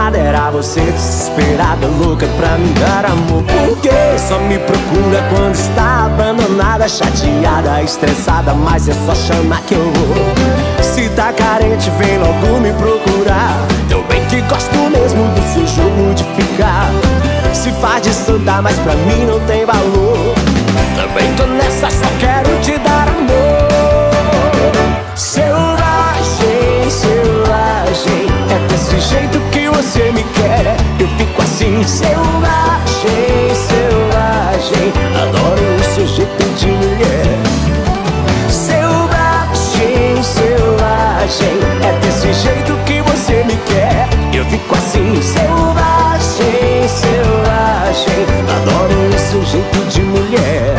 madrugada era você desesperada, louca pra me dar amor. Por que só me procura quando está abandonada, chateada, estressada, mas é só chamar que eu vou. Se tá carente vem logo me procurar, eu bem que gosto mesmo do seu jogo de ficar. Se faz de santa, mas pra mim não tem valor. Também tô nessa, só quero te dar amor. Selvagem, selvagem, é desse jeito que você me quer. Eu fico assim, selvagem, selvagem, adoro o seu jeito de mulher. Selvagem, selvagem, é desse jeito que você me quer. Eu fico assim, selvagem, selvagem, adoro o seu jeito de mulher.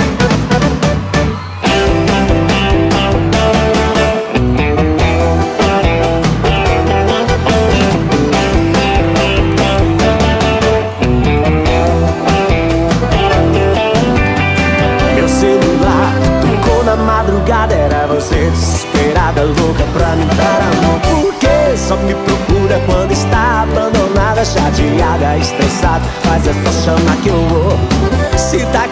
Meu celular tocou na madrugada, era você desesperada, louca pra me dar amor. Por que só me procura quando está abandonada, chateada, estressada, mas é só chamar que eu vou. Se tá